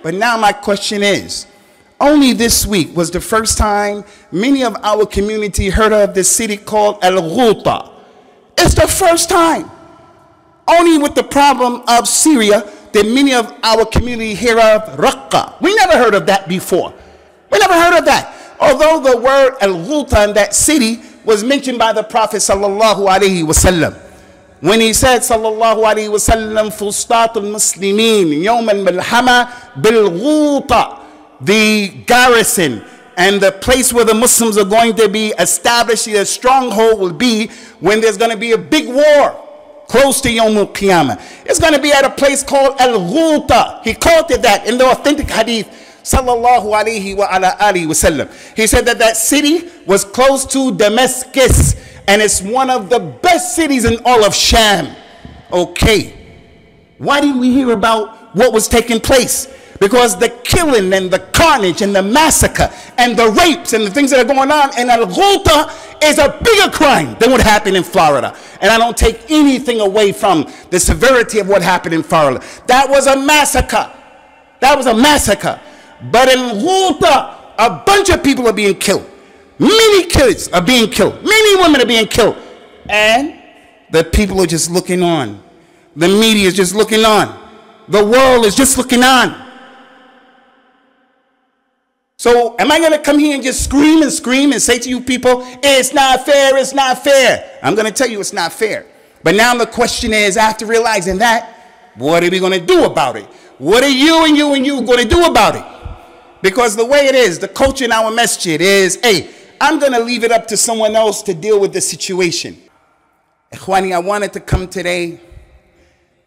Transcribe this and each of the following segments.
But now my question is, only this week was the first time many of our community heard of this city called Al-Ghouta. It's the first time. Only with the problem of Syria did many of our community hear of Raqqa. We never heard of that before. We never heard of that. Although the word Al-Ghouta in that city was mentioned by the Prophet sallallahu alaihi wasallam, when he said sallallahu alaihi wasallam, Fustat al-Muslimin yawm al-Malhama bil-Ghouta, the garrison and the place where the Muslims are going to be established, the stronghold will be when there's going to be a big war close to Yawm al-Qiyamah. It's going to be at a place called Al-Ghouta. He called it that in the authentic hadith sallallahu alaihi wa ala alihi wasallam. He said that that city was close to Damascus, and it's one of the best cities in all of Sham. Okay, why didn't we hear about what was taking place? Because the killing and the carnage and the massacre and the rapes and the things that are going on in Al-Ghouta is a bigger crime than what happened in Florida. And I don't take anything away from the severity of what happened in Florida. That was a massacre. That was a massacre. But in Al-Ghouta, a bunch of people are being killed. Many kids are being killed. Many women are being killed. And the people are just looking on. The media is just looking on. The world is just looking on. So am I going to come here and just scream and say to you people, it's not fair, it's not fair? I'm going to tell you it's not fair. But now the question is, after realizing that, what are we going to do about it? What are you and you going to do about it? Because the way it is, the culture in our masjid is, hey, I'm going to leave it up to someone else to deal with the situation. Ikhwani, I wanted to come today,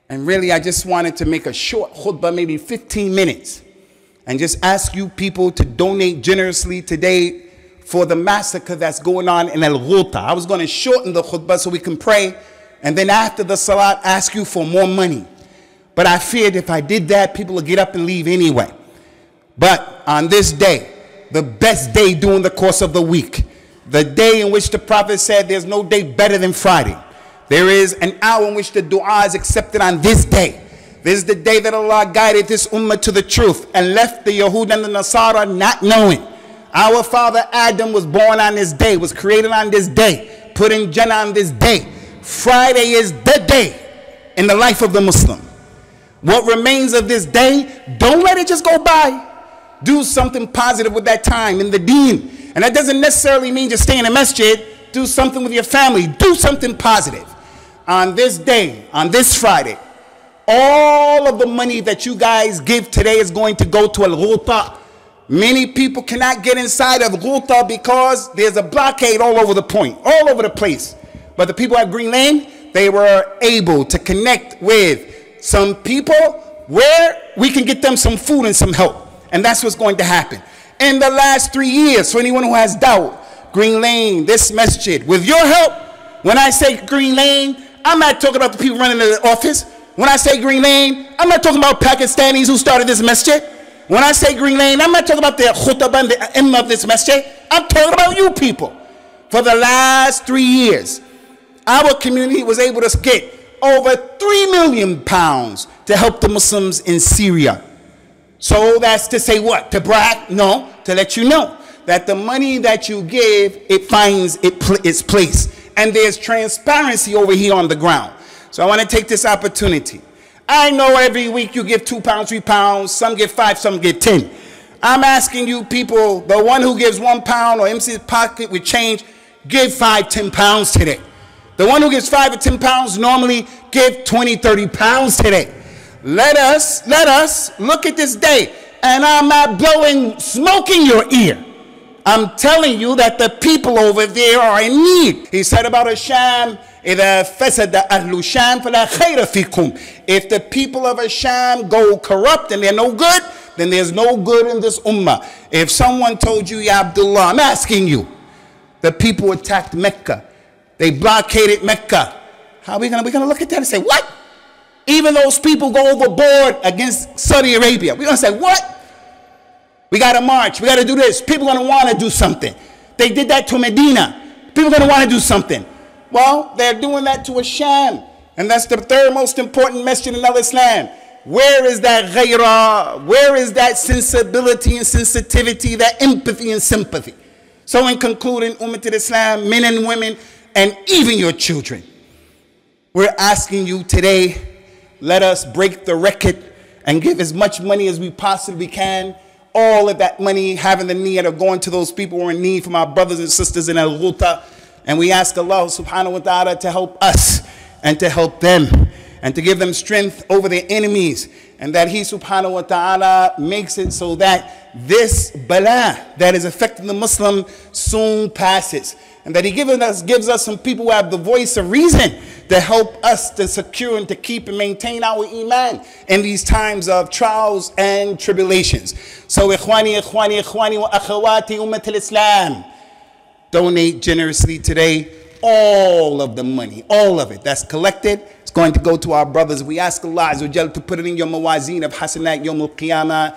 and really I just wanted to make a short khutbah, maybe 15 minutes. And just ask you people to donate generously today for the massacre that's going on in Al-Ghouta. I was going to shorten the khutbah so we can pray, and then after the salat ask you for more money. But I feared if I did that, people would get up and leave anyway. But on this day, the best day during the course of the week, the day in which the Prophet said there's no day better than Friday, there is an hour in which the dua is accepted on this day. This is the day that Allah guided this ummah to the truth and left the Yahud and the Nasara not knowing. Our father Adam was born on this day, was created on this day, put in Jannah on this day. Friday is the day in the life of the Muslim. What remains of this day, don't let it just go by. Do something positive with that time in the deen. And that doesn't necessarily mean just stay in a masjid. Do something with your family. Do something positive. On this day, on this Friday, all of the money that you guys give today is going to go to Al-Ghouta. Many people cannot get inside of Ghouta because there's a blockade all over the point, all over the place. But the people at Green Lane, they were able to connect with some people where we can get them some food and some help. And that's what's going to happen. In the last 3 years, for anyone who has doubt, Green Lane, this masjid, with your help, when I say Green Lane, I'm not talking about the people running the office. When I say Green Lane, I'm not talking about Pakistanis who started this masjid. When I say Green Lane, I'm not talking about the khutbah and the imam of this masjid. I'm talking about you people. For the last 3 years, our community was able to get over £3 million to help the Muslims in Syria. So that's to say what? To brag? No, to let you know that the money that you give, it finds its place. And there's transparency over here on the ground. So I want to take this opportunity. I know every week you give £2, £3, some give 5, some give 10. I'm asking you people, the one who gives £1 or MC's pocket with change, give 5, £10 today. The one who gives 5 or £10 normally give 20, £30 today. Let us look at this day, and I'm not blowing smoke in your ear. I'm telling you that the people over there are in need. He said about Asham, if the people of Asham go corrupt and they're no good, then there's no good in this ummah. If someone told you, Ya Abdullah, I'm asking you, the people attacked Mecca, they blockaded Mecca, how are we gonna look at that and say, what? Even those people go overboard against Saudi Arabia, we're gonna say, what? We gotta march, we gotta do this, people are gonna wanna do something. They did that to Medina, people are gonna wanna do something. Well, they're doing that to Asham, and that's the third most important masjid in Al-Islam. Where is that ghayrah? Where is that sensibility and sensitivity, that empathy and sympathy? So in concluding, Ummah al-Islam, men and women, and even your children, we're asking you today, let us break the record and give as much money as we possibly can. All of that money having the need of going to those people who are in need, from our brothers and sisters in Al-Ghouta. And we ask Allah subhanahu wa ta'ala to help us and to help them and to give them strength over their enemies. And that He subhanahu wa ta'ala makes it so that this bala that is affecting the Muslim soon passes. And that He gives us some people who have the voice of reason to help us to secure and to keep and maintain our iman in these times of trials and tribulations. So ikhwani wa akhawati ummat al-Islam, donate generously today. All of the money, all of it that's collected, it's going to go to our brothers. We ask Allah Azza wa Jal to put it in your mawazeen of hasanat yawm al-qiyamah.